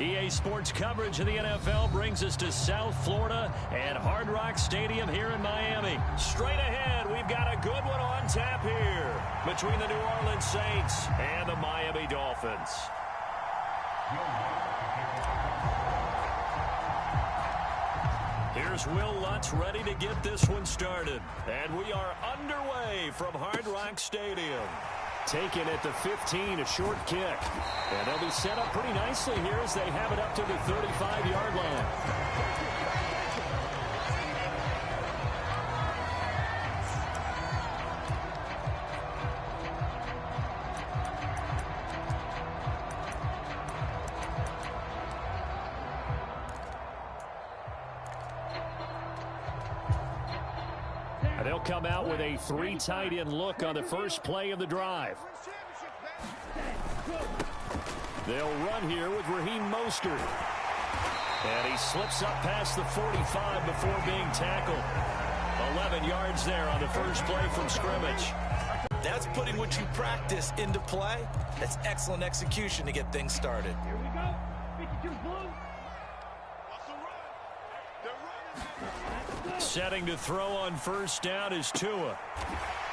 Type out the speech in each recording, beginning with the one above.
EA Sports coverage of the NFL brings us to South Florida and Hard Rock Stadium here in Miami. Straight ahead, we've got a good one on tap here between the New Orleans Saints and the Miami Dolphins. Here's Will Lutz ready to get this one started. And we are underway from Hard Rock Stadium. Taken at the 15, a short kick. And they'll be set up pretty nicely here as they have it up to the 35-yard line. They'll come out with a 3 tight end look on the first play of the drive. They'll run here with Raheem Mostert. And he slips up past the 45 before being tackled. 11 yards there on the first play from scrimmage. That's putting what you practice into play. That's excellent execution to get things started. Here we go. 52 blue. Setting to throw on first down is Tua.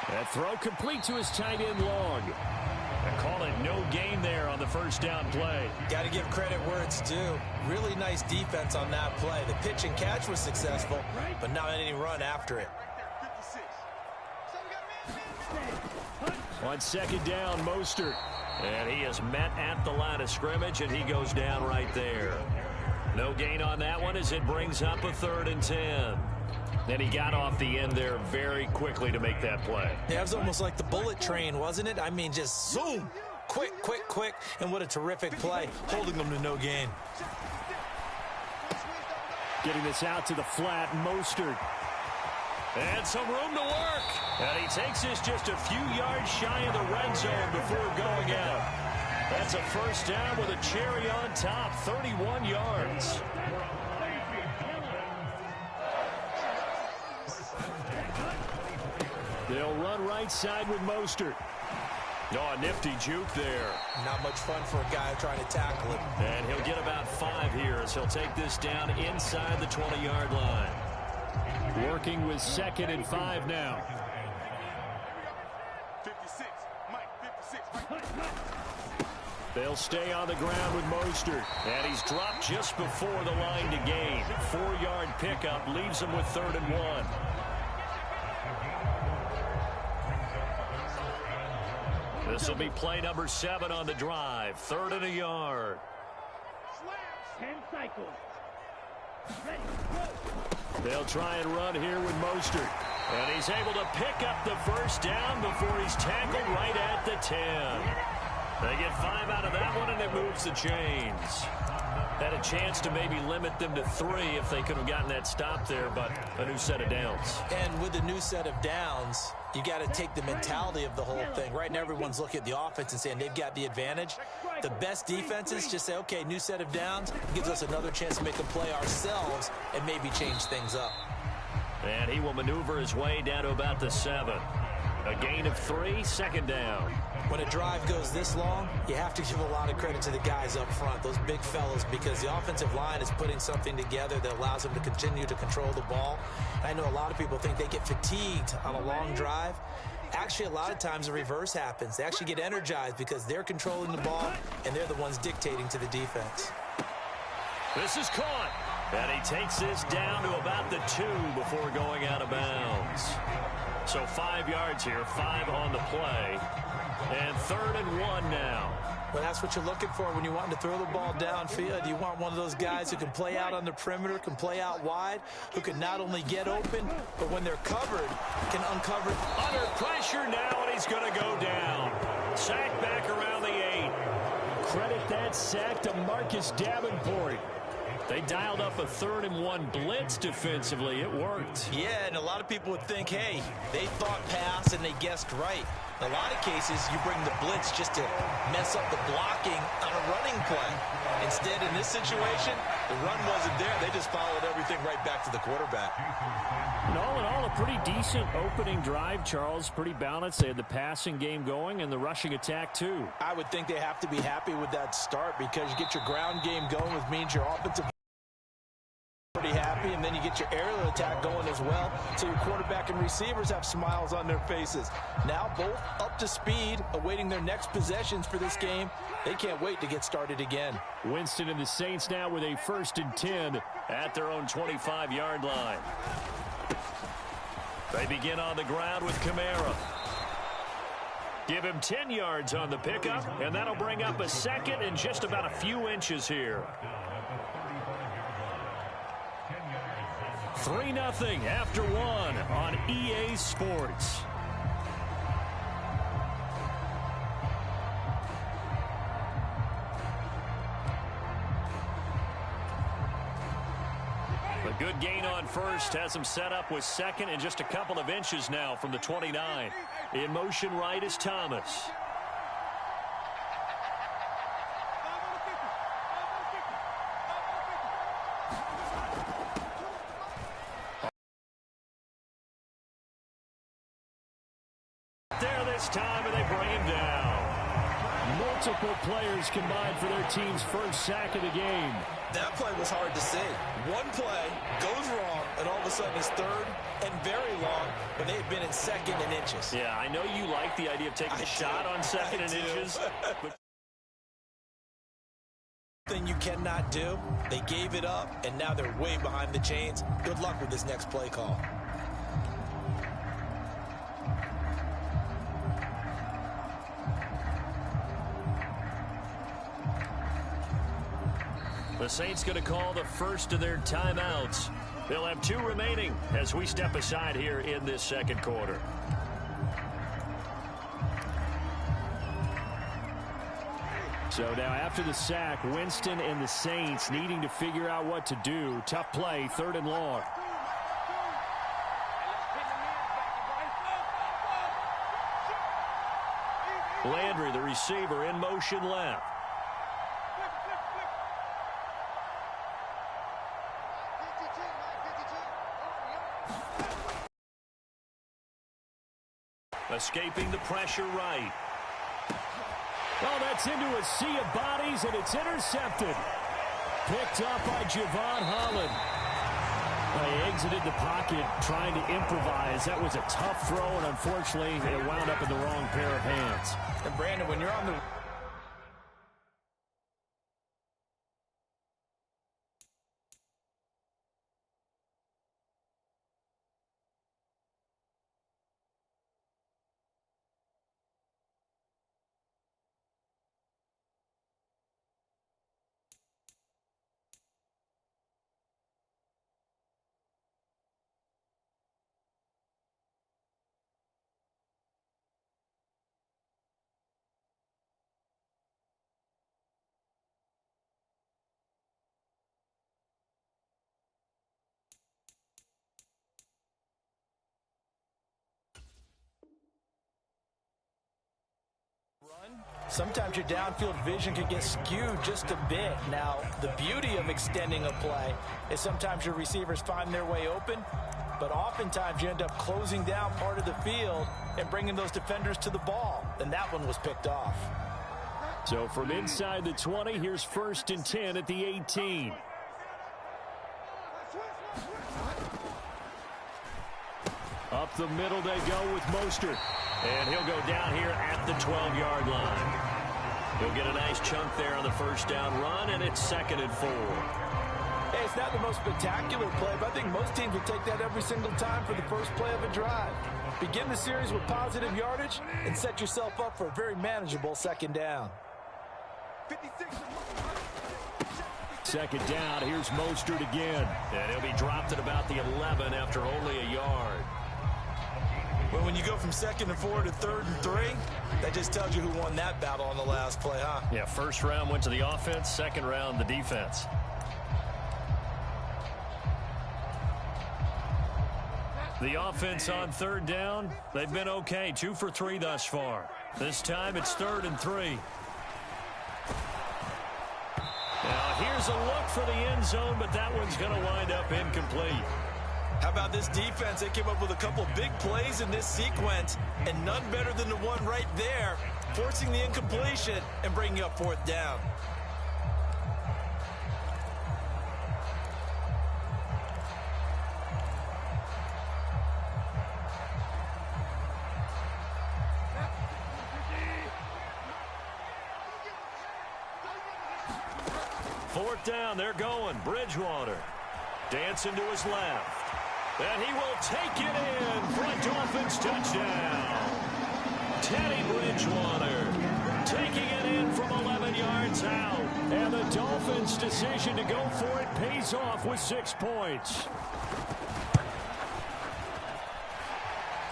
That throw complete to his tight end Long. They call it no gain there on the first down play. Got to give credit where it's due. Really nice defense on that play. The pitch and catch was successful, but not any run after it. On second down, Mostert. And he is met at the line of scrimmage, and he goes down right there. No gain on that one as it brings up a 3rd and 10. Then he got off the end there very quickly to make that play. Yeah, it was almost like the bullet train, wasn't it? I mean, just zoom. Quick, quick, quick. And what a terrific play, holding them to no gain. Getting this out to the flat, Mostert. And some room to work. And he takes this just a few yards shy of the red zone before going out. That's a first down with a cherry on top, 31 yards. They'll run right side with Mostert. Oh, a nifty juke there. Not much fun for a guy trying to tackle it. And he'll get about 5 here as he'll take this down inside the 20-yard line. Working with 2nd and 5 now. 56, Mike, 56. They'll stay on the ground with Mostert. And he's dropped just before the line to gain. 4-yard pickup leaves him with 3rd and 1. This will be play number 7 on the drive. 3rd and a yard. 10 cycles. Ready, go. They'll try and run here with Mostert. And he's able to pick up the first down before he's tackled right at the 10. They get 5 out of that one, and it moves the chains. Had a chance to maybe limit them to 3 if they could have gotten that stop there, but a new set of downs. And with the new set of downs, you got to take the mentality of the whole thing. Right now, everyone's looking at the offense and saying they've got the advantage. The best defenses just say, okay, new set of downs gives us another chance to make a play ourselves and maybe change things up. And he will maneuver his way down to about the 7. A gain of 3, 2nd down. When a drive goes this long, you have to give a lot of credit to the guys up front, those big fellas, because the offensive line is putting something together that allows them to continue to control the ball. I know a lot of people think they get fatigued on a long drive. Actually, a lot of times the reverse happens. They actually get energized because they're controlling the ball, and they're the ones dictating to the defense. This is caught. And he takes this down to about the 2 before going out of bounds. So 5 yards here, 5 on the play. And 3rd and 1 now. Well, that's what you're looking for when you want to throw the ball downfield. You want one of those guys who can play out on the perimeter, can play out wide, who can not only get open, but when they're covered, can uncover. Under pressure now, and he's going to go down. Sack back around the 8. Credit that sack to Marcus Davenport. They dialed up a 3rd and 1 blitz defensively. It worked. Yeah, and a lot of people would think, hey, they thought pass and they guessed right. In a lot of cases, you bring the blitz just to mess up the blocking on a running play. Instead, in this situation, the run wasn't there. They just followed everything right back to the quarterback. And all in all, a pretty decent opening drive, Charles. Pretty balanced. They had the passing game going and the rushing attack, too. I would think they have to be happy with that start because you get your ground game going, which means your offensive pretty happy, and then you get your aerial attack going as well, so your quarterback and receivers have smiles on their faces. Now both up to speed, awaiting their next possessions for this game. They can't wait to get started again. Winston and the Saints now with a 1st and 10 at their own 25-yard line. They begin on the ground with Kamara. Give him 10 yards on the pickup, and that'll bring up a 2nd and just about a few inches here. 3-0 after 1 on EA Sports. A good gain on first has him set up with 2nd and just a couple of inches now from the 29. In motion right is Thomas. There this time, and they bring him down. Multiple players combined for their team's first sack of the game. That play was hard to see. One play goes wrong, and all of a sudden it's 3rd and very long, but they had been in 2nd and inches. Yeah, I know you like the idea of taking a shot on 2nd and inches. But thing you cannot do, they gave it up, and now they're way behind the chains. Good luck with this next play call. The Saints going to call the first of their timeouts. They'll have 2 remaining as we step aside here in this 2nd quarter. So now after the sack, Winston and the Saints needing to figure out what to do. Tough play, 3rd and long. Landry, the receiver, in motion left. Escaping the pressure right. Oh, that's into a sea of bodies, and it's intercepted. Picked up by Javon Holland. He exited the pocket trying to improvise. That was a tough throw, and unfortunately, it wound up in the wrong pair of hands. And Brandon, when you're on the sometimes your downfield vision can get skewed just a bit. Now, the beauty of extending a play is sometimes your receivers find their way open, but oftentimes you end up closing down part of the field and bringing those defenders to the ball, and that one was picked off. So from inside the 20, here's 1st and 10 at the 18. Up the middle they go with Mostert. And he'll go down here at the 12-yard line. He'll get a nice chunk there on the 1st down run, and it's 2nd and 4. Hey, it's not the most spectacular play, but I think most teams would take that every single time for the first play of a drive. Begin the series with positive yardage and set yourself up for a very manageable 2nd down. 2nd down, here's Mostert again. And he'll be dropped at about the 11 after only a yard. Well, when you go from 2nd and 4 to 3rd and 3, that just tells you who won that battle on the last play, huh? Yeah, 1st round went to the offense, 2nd round the defense. The offense on third down, they've been okay. 2 for 3 thus far. This time it's 3rd and 3. Now here's a look for the end zone, but that one's going to wind up incomplete. How about this defense? They came up with a couple big plays in this sequence, and none better than the one right there, forcing the incompletion and bringing up 4th down. Fourth down, they're going. Bridgewater dancing to his left. And he will take it in for a Dolphins touchdown. Teddy Bridgewater taking it in from 11 yards out. And the Dolphins' decision to go for it pays off with 6 points.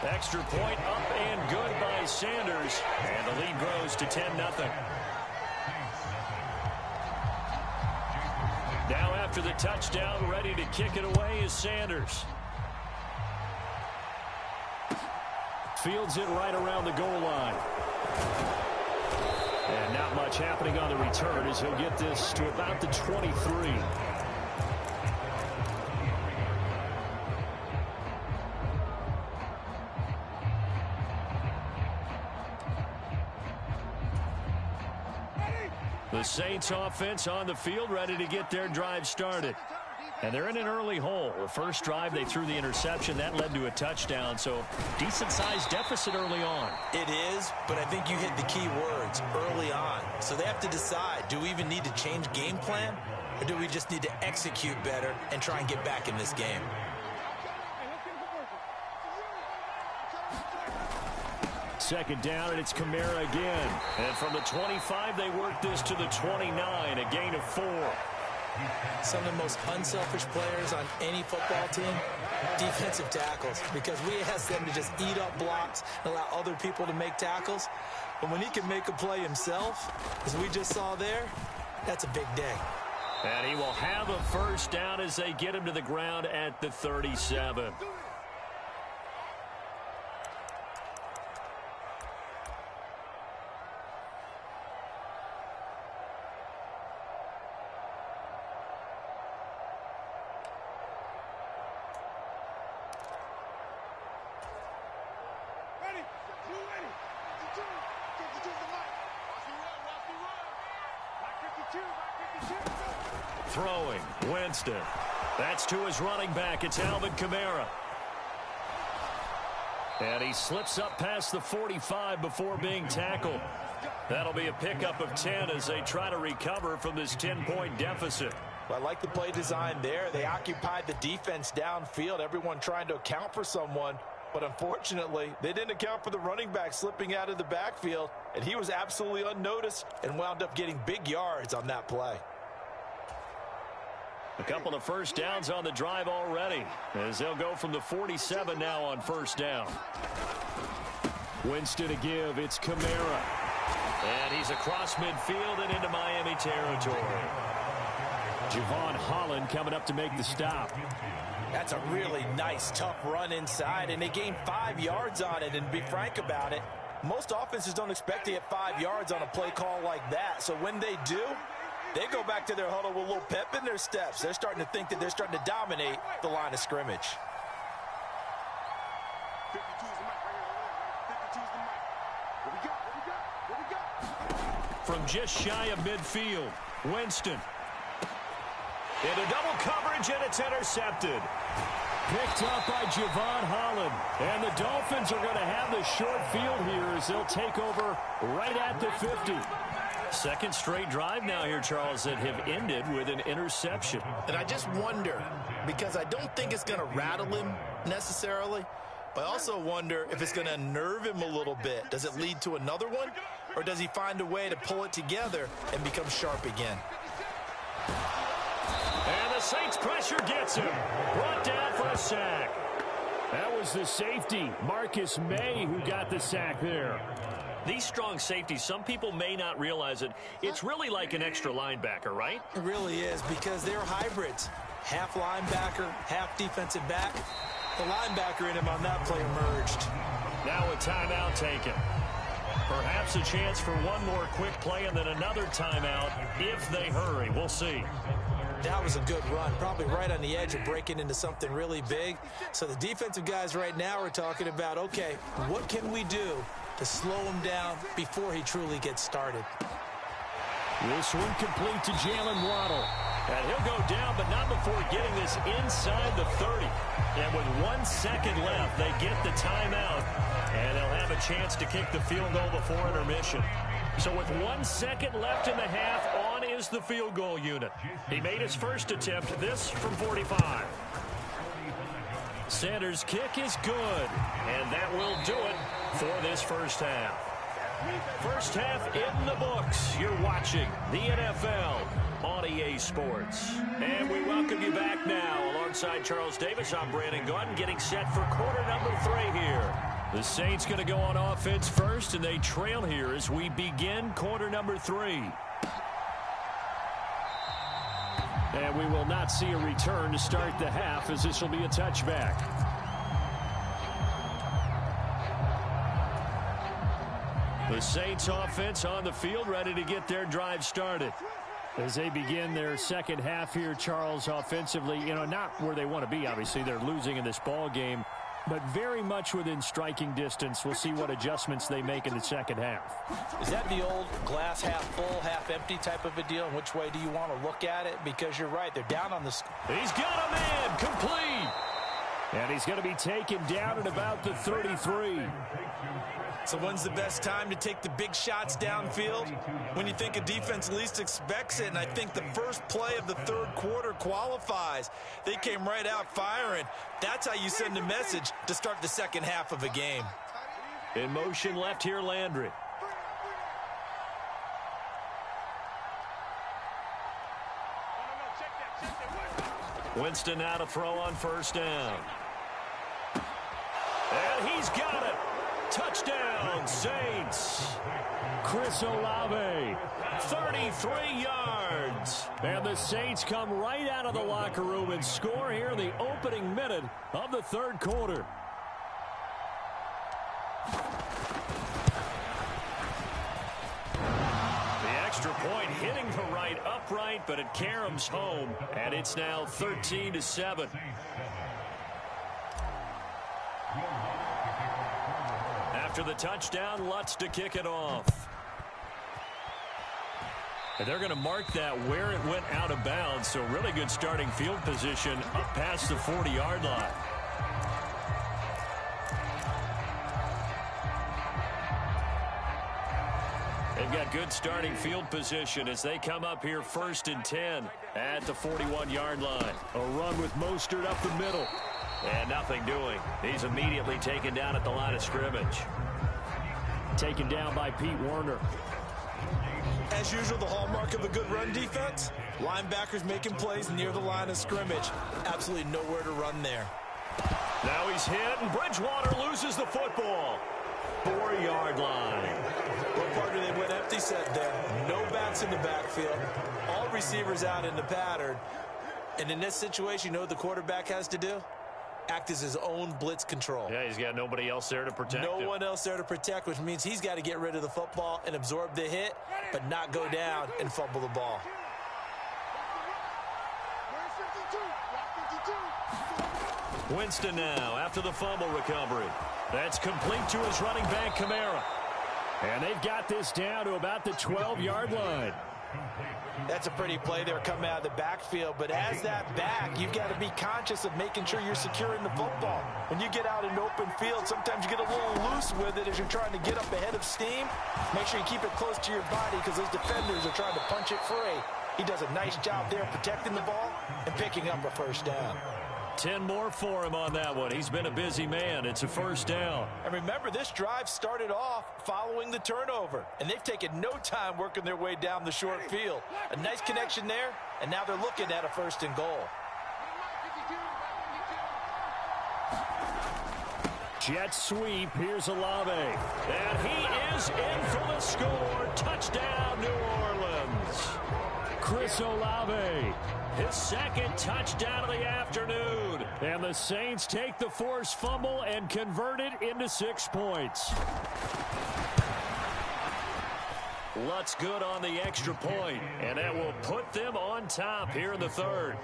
Extra point up and good by Sanders. And the lead grows to 10-0. Now after the touchdown, ready to kick it away is Sanders. Fields it right around the goal line. And not much happening on the return as he'll get this to about the 23. The Saints offense on the field ready to get their drive started. And they're in an early hole. The first drive, they threw the interception. That led to a touchdown, so decent-sized deficit early on. It is, but I think you hit the key words, early on. So they have to decide, do we even need to change game plan, or do we just need to execute better and try and get back in this game? Second down, and it's Kamara again. And from the 25, they work this to the 29, a gain of 4. Some of the most unselfish players on any football team, defensive tackles, because we ask them to just eat up blocks and allow other people to make tackles. But when he can make a play himself, as we just saw there, that's a big day. And he will have a first down as they get him to the ground at the 37. Throwing, Winston. That's to his running back. It's Alvin Kamara. And he slips up past the 45 before being tackled. That'll be a pickup of 10 as they try to recover from this 10-point deficit. Well, I like the play design there. They occupied the defense downfield, everyone trying to account for someone. But unfortunately, they didn't account for the running back slipping out of the backfield, and he was absolutely unnoticed and wound up getting big yards on that play. A couple of first downs on the drive already as they'll go from the 47 now on first down. Winston to give. It's Kamara. And he's across midfield and into Miami territory. Javon Holland coming up to make the stop. That's a really nice, tough run inside, and they gained 5 yards on it. And to be frank about it, most offenses don't expect to get 5 yards on a play call like that. So when they do, they go back to their huddle with a little pep in their steps. They're starting to think that they're starting to dominate the line of scrimmage. 52's the mic right here. 52's the mic. What we got? What we got? What we got? From just shy of midfield, Winston. Into double coverage, and it's intercepted. Picked up by Javon Holland. And the Dolphins are going to have the short field here as they'll take over right at the 50. Second straight drive now here, Charles, that have ended with an interception. And I just wonder, because I don't think it's going to rattle him necessarily, but I also wonder if it's going to unnerve him a little bit. Does it lead to another one, or does he find a way to pull it together and become sharp again? And the Saints pressure gets him. Brought down for a sack. That was the safety, Marcus May, who got the sack there. These strong safeties, some people may not realize it. It's really like an extra linebacker, right? It really is, because they're hybrids. Half linebacker, half defensive back. The linebacker in him on that play emerged. Now a timeout taken. Perhaps a chance for one more quick play and then another timeout if they hurry. We'll see. That was a good run, probably right on the edge of breaking into something really big. So the defensive guys right now are talking about, okay, what can we do to slow him down before he truly gets started? This one complete to Jalen Waddle. And he'll go down, but not before getting this inside the 30. And with 1 second left, they get the timeout. And they'll have a chance to kick the field goal before intermission. So with 1 second left in the half, on is the field goal unit. He made his first attempt, this from 45. Sanders' kick is good. And that will do it for this first half. First half in the books. You're watching the NFL on EA Sports. And we welcome you back now. Alongside Charles Davis, I'm Brandon Gaudin, getting set for quarter number 3 here. The Saints going to go on offense first, and they trail here as we begin quarter number 3. And we will not see a return to start the half, as this will be a touchback. The Saints offense on the field, ready to get their drive started. As they begin their second half here, Charles, offensively, not where they want to be, obviously. They're losing in this ball game, but very much within striking distance. We'll see what adjustments they make in the second half. Is that the old glass half full, half empty type of a deal? And which way do you want to look at it? Because you're right, they're down on the... He's got a man, complete. And he's going to be taken down at about the 33. So when's the best time to take the big shots downfield? When you think a defense least expects it, and I think the first play of the third quarter qualifies. They came right out firing. That's how you send a message to start the second half of a game. In motion left here, Landry. Winston now to throw on first down. And he's got it. Touchdown, Saints. Chris Olave, 33 yards. And the Saints come right out of the locker room and score here in the opening minute of the third quarter. The extra point hitting the right upright, but it caroms home, and it's now 13-7. After the touchdown, Lutz to kick it off. And they're going to mark that where it went out of bounds, so really good starting field position up past the 40-yard line. They've got good starting field position as they come up here 1st and 10 at the 41-yard line. A run with Mostert up the middle. And nothing doing. He's immediately taken down at the line of scrimmage. Taken down by Pete Werner. As usual, the hallmark of a good run defense, linebackers making plays near the line of scrimmage. Absolutely nowhere to run there. Now he's hit, and Bridgewater loses the football. 4-yard line. What part do they went empty set there? No backs in the backfield. All receivers out in the pattern. And in this situation, you know what the quarterback has to do? Act as his own blitz control. Yeah, he's got nobody else there to protect him. No one else there to protect, which means he's got to get rid of the football and absorb the hit, but not go down and fumble the ball. Winston now after the fumble recovery. That's complete to his running back, Kamara. And they've got this down to about the 12-yard line. That's a pretty play there coming out of the backfield, but as that back, you've got to be conscious of making sure you're securing the football. When you get out in open field, sometimes you get a little loose with it as you're trying to get up ahead of steam. Make sure you keep it close to your body because those defenders are trying to punch it free. He does a nice job there protecting the ball and picking up a first down. 10 more for him on that one. He's been a busy man. It's a first down. And remember, this drive started off following the turnover, and they've taken no time working their way down the short field. A nice connection there, and now they're looking at a 1st and goal. Jet sweep. Here's Olave. And he is in for the score. Touchdown, New Orleans. Chris Olave. His second touchdown of the afternoon. And the Saints take the forced fumble and convert it into 6 points. Lutz good on the extra point, and that will put them on top here in the third.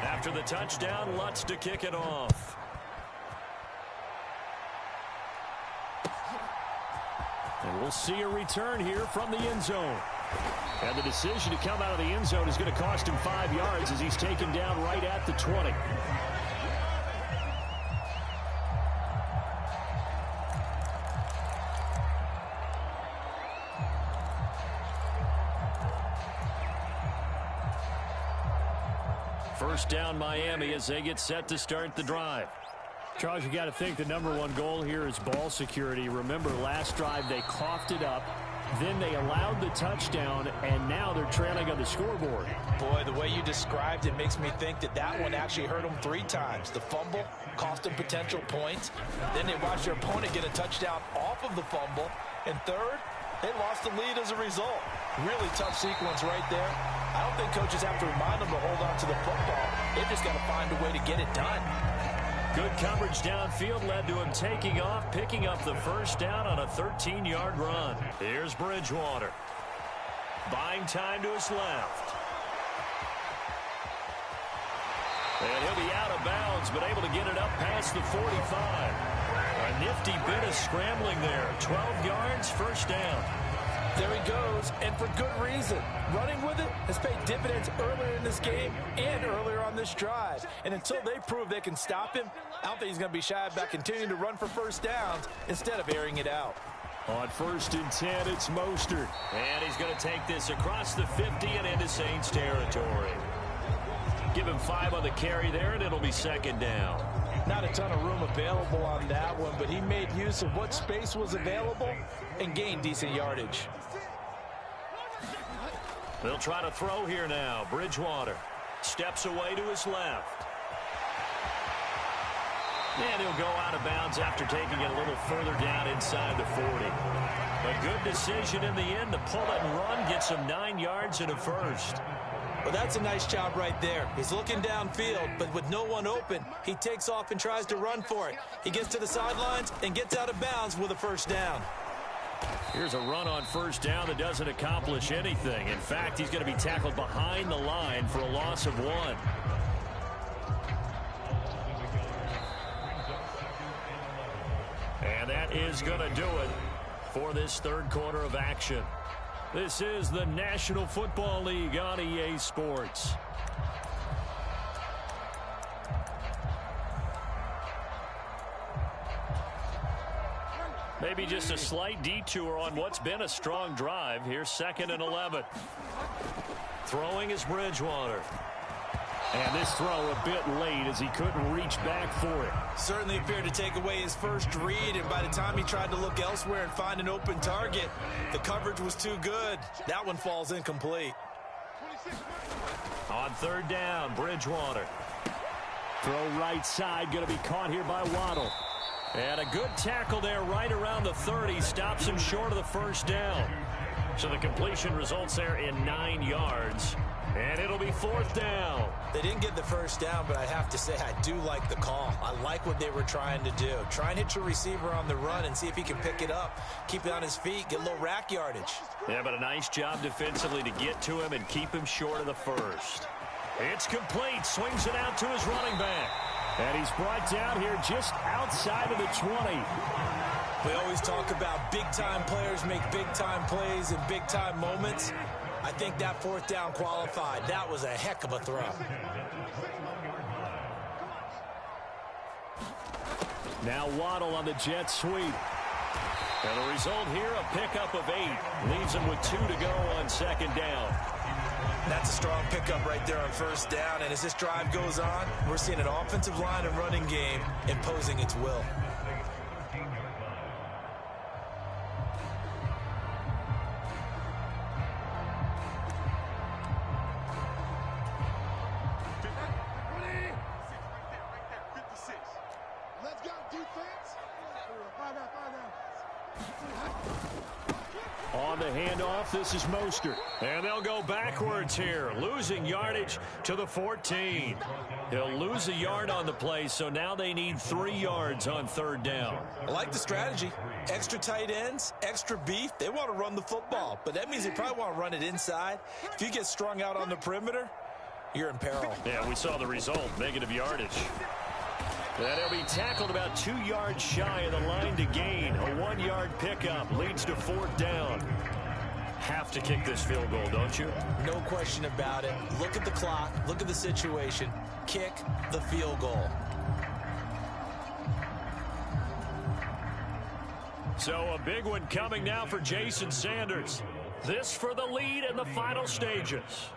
After the touchdown, Lutz to kick it off. And we'll see a return here from the end zone. And the decision to come out of the end zone is going to cost him 5 yards as he's taken down right at the 20. First down Miami as they get set to start the drive. Charles, you got to think the #1 goal here is ball security. Remember, last drive they coughed it up, then they allowed the touchdown, and now they're trailing on the scoreboard. Boy, the way you described it makes me think that one actually hurt them 3 times. The fumble cost them potential points. Then they watched their opponent get a touchdown off of the fumble. And third, they lost the lead as a result. Really tough sequence right there. I don't think coaches have to remind them to hold on to the football. They've just got to find a way to get it done. Good coverage downfield led to him taking off, picking up the first down on a 13-yard run. Here's Bridgewater. Buying time to his left. And he'll be out of bounds, but able to get it up past the 45. A nifty bit of scrambling there. 12 yards, first down. There he goes, and for good reason. Running with it has paid dividends earlier in this game and earlier on this drive. And until they prove they can stop him, I don't think he's going to be shy about continuing to run for first downs instead of airing it out. On 1st and 10, it's Mostert. And he's going to take this across the 50 and into Saints territory. Give him 5 on the carry there, and it'll be second down. Not a ton of room available on that one, but he made use of what space was available and gained decent yardage. They'll try to throw here now. Bridgewater steps away to his left. And he'll go out of bounds after taking it a little further down inside the 40. A good decision in the end to pull it and run, gets him 9 yards and a first. Well, that's a nice job right there. He's looking downfield, but with no one open, he takes off and tries to run for it. He gets to the sidelines and gets out of bounds with a first down. Here's a run on first down that doesn't accomplish anything. In fact, he's going to be tackled behind the line for a loss of 1. And that is going to do it for this third quarter of action. This is the National Football League on EA Sports. Maybe just a slight detour on what's been a strong drive. Here's 2nd and 11. Throwing is Bridgewater. And this throw a bit late as he couldn't reach back for it. Certainly appeared to take away his first read, and by the time he tried to look elsewhere and find an open target, the coverage was too good. That one falls incomplete. On 3rd down, Bridgewater. Throw right side, going to be caught here by Waddle. And a good tackle there right around the 30. Stops him short of the first down. So the completion results there in 9 yards. And it'll be 4th down. They didn't get the first down, but I have to say I do like the call. I like what they were trying to do. Try and hit your receiver on the run and see if he can pick it up. Keep it on his feet, get a little rack yardage. Yeah, but a nice job defensively to get to him and keep him short of the first. It's complete. Swings it out to his running back. And he's brought down here just outside of the 20. We always talk about big-time players make big-time plays in big-time moments. I think that 4th down qualified. That was a heck of a throw. Now Waddle on the jet sweep. And the result here, a pickup of 8. Leaves him with 2 to go on 2nd down. That's a strong pickup right there on 1st down. And as this drive goes on, we're seeing an offensive line and running game imposing its will. Let's go, defense. Find out. on the handoff. This is Mostert. And they'll go backwards here, losing yardage to the 14. He'll lose a yard on the play, so now they need 3 yards on third down. I like the strategy. Extra tight ends, extra beef. They want to run the football, but that means they probably want to run it inside. If you get strung out on the perimeter, you're in peril. Yeah, we saw the result, negative yardage. And he'll be tackled about 2 yards shy of the line to gain. A 1-yard pickup leads to fourth down. Have to kick this field goal, don't you? No question about it. Look at the clock. Look at the situation. Kick the field goal. So a big one coming now for Jason Sanders. This for the lead in the final stages.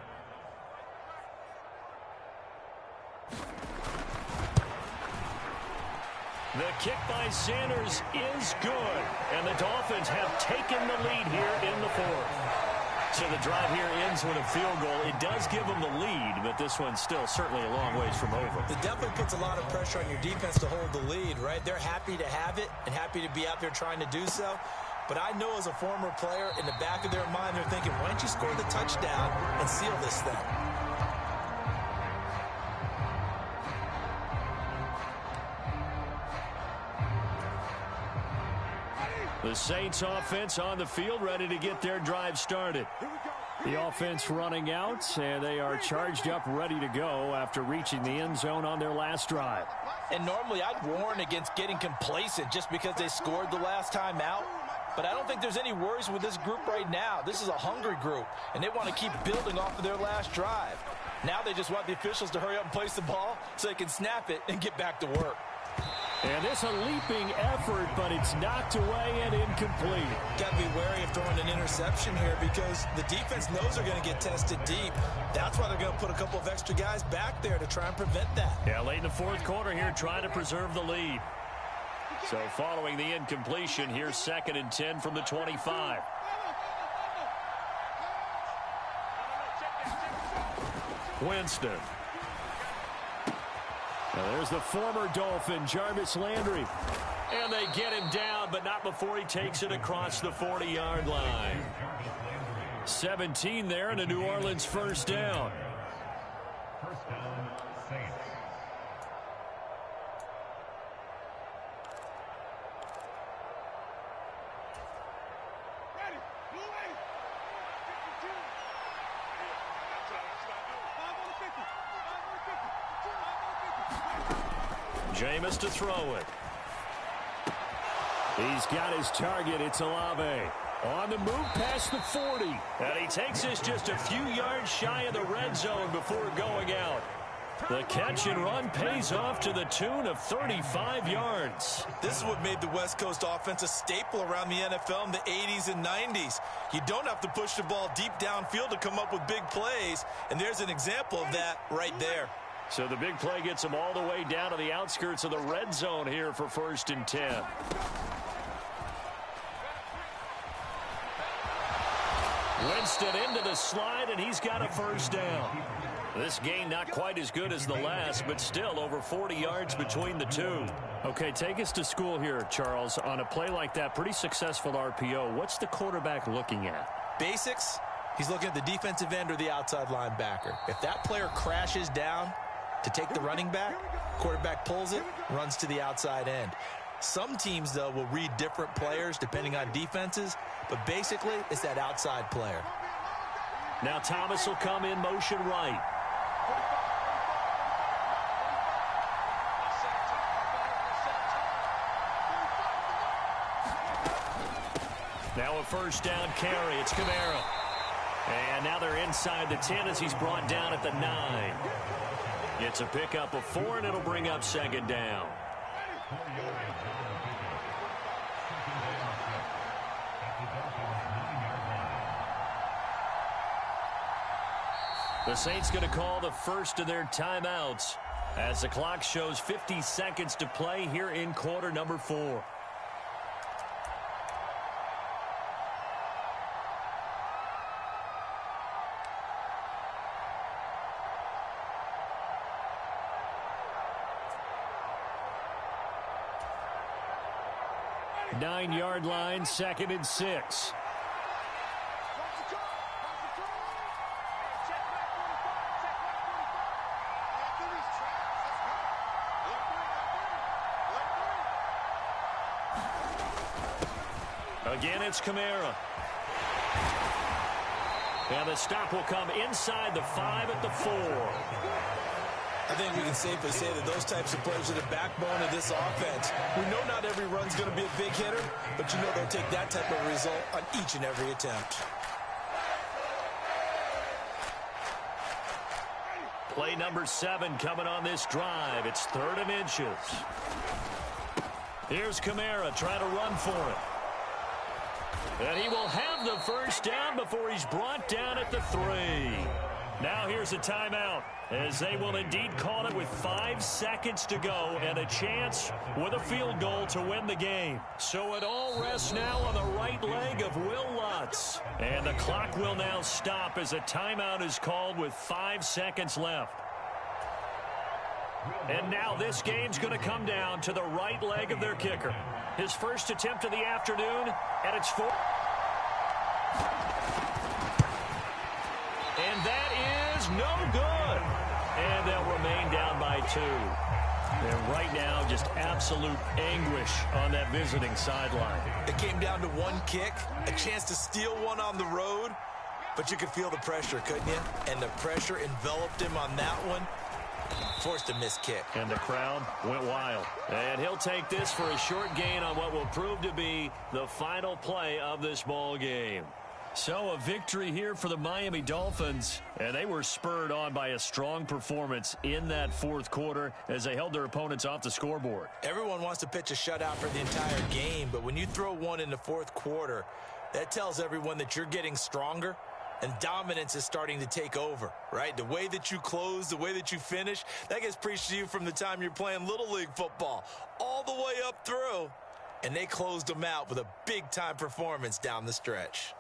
The kick by Sanders is good, and the Dolphins have taken the lead here in the fourth. So the drive here ends with a field goal. It does give them the lead, but this one's still certainly a long ways from over. It definitely puts a lot of pressure on your defense to hold the lead, right? They're happy to have it and happy to be out there trying to do so. But I know as a former player, in the back of their mind, they're thinking, why don't you score the touchdown and seal this thing? The Saints offense on the field, ready to get their drive started. The offense running out, and they are charged up, ready to go after reaching the end zone on their last drive. And normally I'd warn against getting complacent just because they scored the last time out. But I don't think there's any worries with this group right now. This is a hungry group, and they want to keep building off of their last drive. Now they just want the officials to hurry up and place the ball so they can snap it and get back to work. And this a leaping effort, but it's knocked away and incomplete. Got to be wary of throwing an interception here because the defense knows they're going to get tested deep. That's why they're going to put a couple of extra guys back there to try and prevent that. Yeah, late in the fourth quarter here, trying to preserve the lead. So following the incompletion, here's 2nd and 10 from the 25. Winston. Now there's the former Dolphin, Jarvis Landry. And they get him down, but not before he takes it across the 40-yard line. 17 there and a New Orleans first down. First down, Saints. Jameis to throw it. He's got his target. It's Olave. On the move past the 40. And he takes this just a few yards shy of the red zone before going out. The catch and run pays off to the tune of 35 yards. This is what made the West Coast offense a staple around the NFL in the 80s and 90s. You don't have to push the ball deep downfield to come up with big plays, and there's an example of that right there. So the big play gets them all the way down to the outskirts of the red zone here for 1st and 10. Winston into the slide, and he's got a first down. This game not quite as good as the last, but still over 40 yards between the two. Okay, take us to school here, Charles. On a play like that, pretty successful RPO. What's the quarterback looking at? Basics. He's looking at the defensive end or the outside linebacker. If that player crashes down to take the running back, quarterback pulls it, runs to the outside end. Some teams, though, will read different players depending on defenses, but basically it's that outside player. Now Thomas will come in motion right. Now a first down carry. It's Camaro. And now they're inside the 10 as he's brought down at the 9. It's a pickup of 4, and it'll bring up 2nd down. The Saints going to call the first of their timeouts as the clock shows 50 seconds to play here in quarter number 4. Nine-yard line, 2nd and 6. Again, it's Kamara. And the stop will come inside the 5 at the 4. I think we can safely say that those types of plays are the backbone of this offense. We know not every run's going to be a big hitter, but you know they'll take that type of result on each and every attempt. Play number 7 coming on this drive. It's 3rd and inches. Here's Kamara trying to run for it. And he will have the first down before he's brought down at the 3. Now here's a timeout, as they will indeed call it with 5 seconds to go and a chance with a field goal to win the game. So it all rests now on the right leg of Will Lutz. And the clock will now stop as a timeout is called with 5 seconds left. And now this game's going to come down to the right leg of their kicker. His first attempt of the afternoon, and it's 4. And that is no good. And they'll remain down by 2. And right now, just absolute anguish on that visiting sideline. It came down to one kick, a chance to steal one on the road, but you could feel the pressure, couldn't you? And the pressure enveloped him on that one. Forced a missed kick. And the crowd went wild. And he'll take this for a short gain on what will prove to be the final play of this ball game. So a victory here for the Miami Dolphins, and they were spurred on by a strong performance in that 4th quarter as they held their opponents off the scoreboard. Everyone wants to pitch a shutout for the entire game, but when you throw one in the 4th quarter, that tells everyone that you're getting stronger and dominance is starting to take over, right? The way that you close, the way that you finish, that gets preached to you from the time you're playing Little League football all the way up through, and they closed them out with a big-time performance down the stretch.